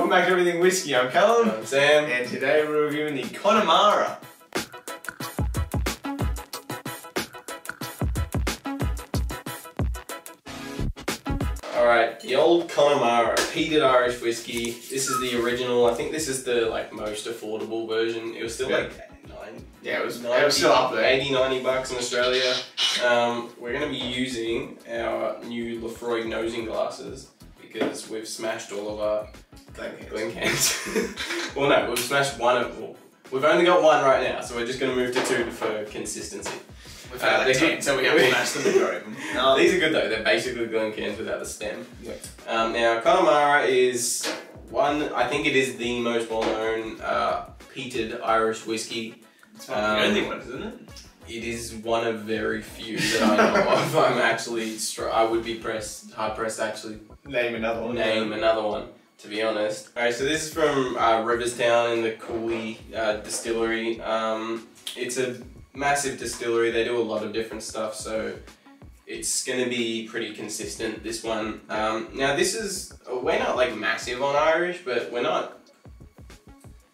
Welcome back to Everything Whiskey. I'm Callum. I'm Sam. And today we're reviewing the Connemara. Alright, the old Connemara Peated Irish whiskey. This is the original. I think this is the most affordable version. It was still like it was still up there. 80, 90 bucks in Australia. We're going to be using our new Lefroy nosing glasses because we've smashed all of our Glen cans. Well, no, we've smashed one of them. We've only got one right now, so we're just going to move to two for consistency. We've had like 10, so we have to match them and grow them. These are good though, they're basically Glen cans without the stem. Now, Connemara is I think it is the most well-known peated Irish whiskey. It's the only one, isn't it? It is one of very few that I know of. I'm actually, I would be hard pressed to actually name another one, to be honest. Alright, so this is from Riverstown in the Cooley distillery. It's a massive distillery, they do a lot of different stuff, so it's going to be pretty consistent, this one. Now this is, we're not like massive on Irish, but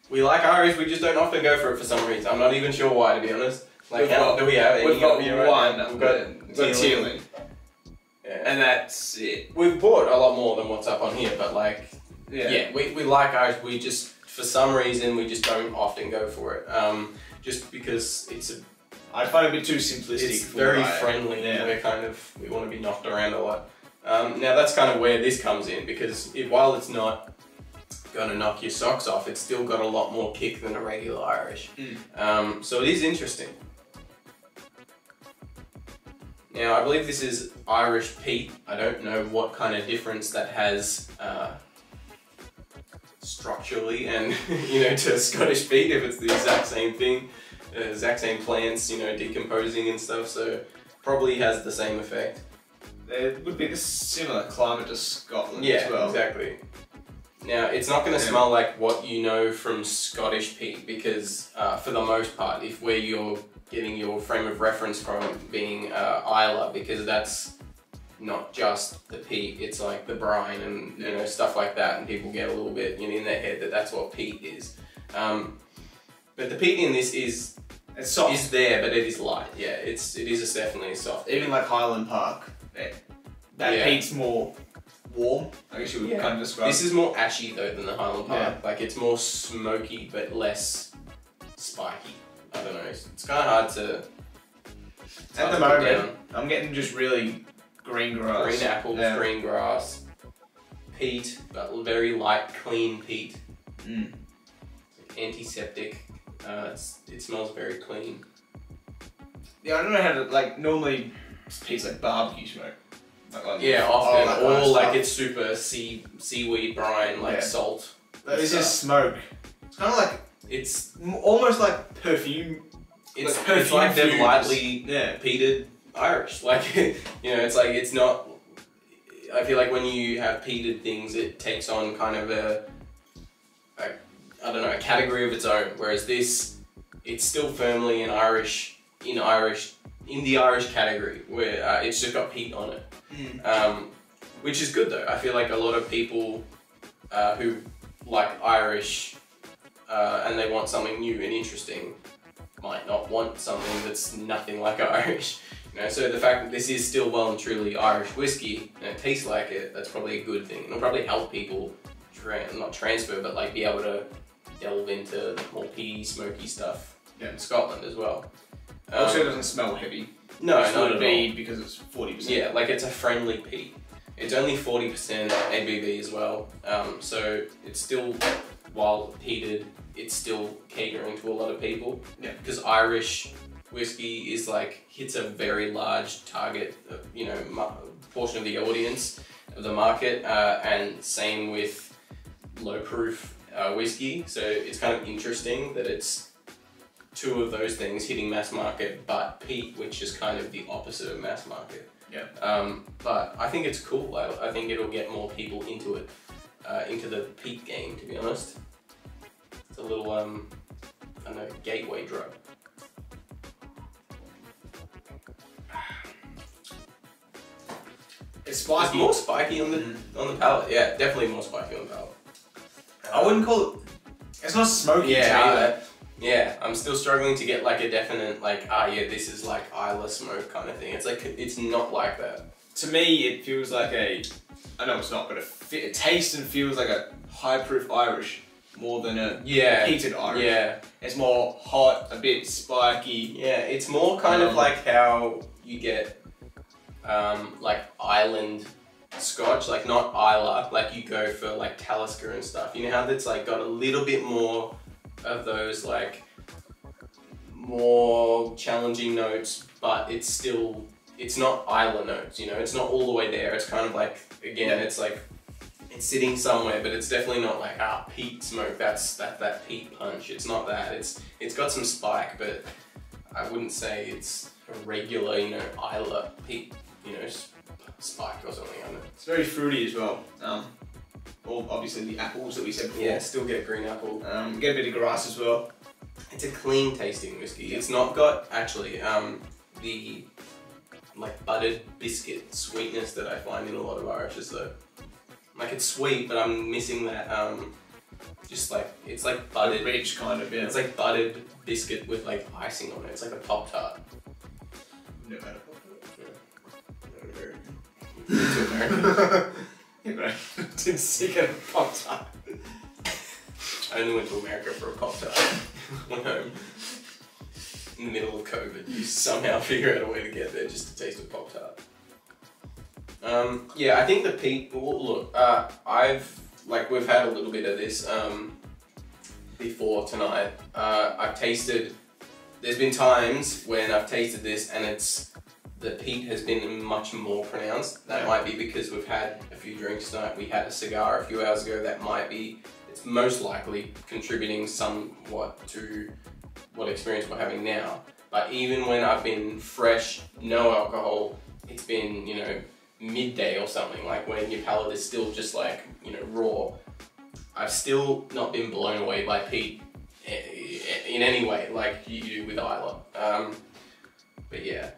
we like Irish, we just don't often go for it for some reason. I'm not even sure why, to be honest. Like, do we have any? We've got one. We've got distilling. Yeah. And that's it. We've bought a lot more than what's up on here, but like, yeah, we like Irish, we just, for some reason, we just don't often go for it. Just because I find it a bit too simplistic. It's very friendly, we want to be knocked around a lot. Now that's kind of where this comes in, because while it's not going to knock your socks off, it's still got a lot more kick than a regular Irish. So it is interesting. Now I believe this is Irish peat. I don't know what kind of difference that has structurally and to Scottish peat, if it's the exact same thing, the exact same plants, decomposing and stuff, so probably has the same effect. There would be this similar climate to Scotland as well. Exactly. Now, it's not going to smell like what you know from Scottish peat because, for the most part, if where you're getting your frame of reference from being Islay, because that's not just the peat, it's like the brine and stuff like that, and people get a little bit in their head that that's what peat is. But the peat in this is soft. Is there, but it is light. Yeah, it is definitely soft. Even like Highland Park, that peat's more warm, I guess you would kind of describe. This is more ashy though than the Highland Park. Like it's more smoky but less spiky. I don't know. It's kind of hard to. At the moment, I'm getting just really green grass. Green apples, green grass, peat, but very light, clean peat. Antiseptic. It smells very clean. Yeah, I don't know how to normally peat's like barbecue smoke. Often, or like it's super seaweed brine, like salt. This is smoke. It's kind of like, it's almost like perfume. It's like they're lightly peated Irish. Like, it's not, I feel like when you have peated things, it takes on kind of a category of its own. Whereas this, it's still firmly in the Irish category, where it's just got peat on it. Which is good though. I feel like a lot of people who like Irish and they want something new and interesting might not want something that's nothing like Irish. So the fact that this is still well and truly Irish whiskey and it tastes like it, that's probably a good thing. It'll probably help people not transfer, but like be able to delve into more peaty, smoky stuff in Scotland as well. Also, it doesn't smell heavy. No, not at all. Because it's 40%. Yeah, like it's a friendly peat. It's only 40% ABV as well. So it's still, while peated, it's still catering to a lot of people. Yeah. Because Irish whiskey is hits a very large target, portion of the audience of the market, and same with low proof whiskey. So it's kind of interesting that it's two of those things hitting mass market, but peat, which is kind of the opposite of mass market. Yeah. But I think it's cool. I think it'll get more people into it, into the peat game, to be honest. It's a little, I don't know, gateway drug. It's spiky. It's more spiky on the palate. Yeah, definitely more spiky on the palate. I wouldn't call it. It's not smoky. Yeah, yeah. I'm still struggling to get like a definite like, yeah, this is like Islay smoke kind of thing. It's like it's not like that. To me, it feels like a. I know it's not, but it tastes and feels like a high proof Irish more than a peated Irish. Yeah. It's more hot, a bit spiky. Yeah, it's more kind of like how you get like island Scotch, like not Islay, like you go for like Talisker and stuff. You know how that's like got a little bit more of those like more challenging notes, but it's still, it's not Islay notes, you know, it's not all the way there. It's kind of like, again, it's like, it's sitting somewhere, but it's definitely not like, peat smoke, that's that peat punch. It's not that, it's got some spike, but I wouldn't say it's a regular, you know, Islay peat, you know, spike or something on it. It's very fruity as well. Obviously the apples that we said before. Yeah, still get green apple. Get a bit of grass as well. It's a clean tasting whiskey. It's not got actually the like buttered biscuit sweetness that I find in a lot of Irishes though. Like it's sweet, but I'm missing that just like, it's like buttered, rich kind of, yeah. It's like buttered biscuit with like icing on it. It's like a Pop-Tart. Never had a Pop-Tart. Yeah. To America. Yeah, but I didn't see a Pop-Tart. I only went to America for a Pop-Tart. Went home in the middle of COVID. You somehow figure out a way to get there just to taste a Pop-Tart. Yeah, I think the peat, well, look, we've had a little bit of this before tonight. I've tasted, there's been times when I've tasted this and the peat has been much more pronounced. That might be because we've had a few drinks tonight. We had a cigar a few hours ago. That might be, it's most likely contributing somewhat to what experience we're having now. But even when I've been fresh, no alcohol, it's been, you know, midday or something, like when your palate is still just like, you know, raw. I've still not been blown away by peat in any way like you do with Islay. But yeah.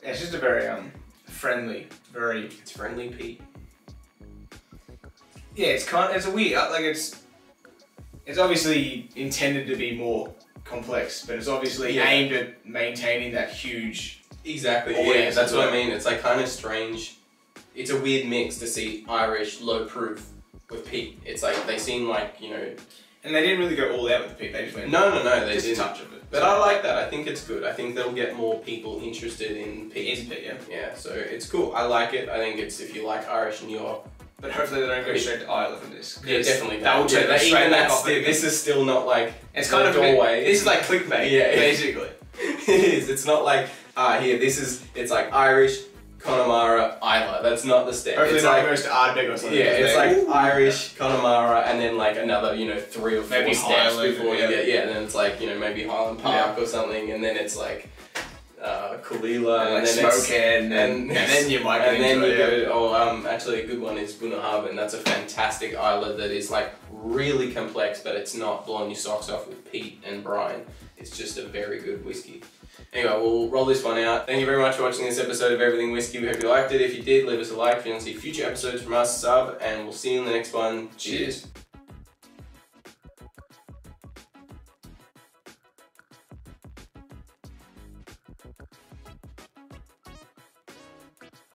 Yeah, it's just a very friendly, very... It's friendly peat. Yeah, it's a weird, like it's obviously intended to be more complex, but it's obviously aimed at maintaining that huge... Exactly, yeah, that's what I mean. It's like kind of strange. It's a weird mix to see Irish low proof with peat. It's like, they seem like, you know... And they didn't really go all out with the peat, they just went... No, they just didn't. a touch of it. But I like that, I think it's good. I think that'll get more people interested in peat. Yeah. Yeah, so it's cool. I like it. I think it's, if you like Irish and you're... But hopefully they don't go straight to Islay from this. Yeah, definitely. That will take that straight back off. This is still not like... It's kind of doorway. This is like clickbait, basically. It is. It's not like, here, it's like Irish, Connemara, Islay. That's not the step. Hopefully it's not like, goes to Ardbeg or something. Yeah, it's like Irish, Connemara, and then like another, you know, 3 or 4 maybe steps Highland, before you get, and then it's like, you know, maybe Highland Park or something, and then it's like Kalila, and then Smokehead, and then you might get into it. Actually a good one is Bunnahabhain. That's a fantastic Islay that is like really complex, but it's not blowing your socks off with peat and brine. It's just a very good whiskey. Anyway, we'll roll this one out. Thank you very much for watching this episode of Everything Whiskey. We hope you liked it. If you did, leave us a like. If you want to see future episodes from us, sub, and we'll see you in the next one. Cheers.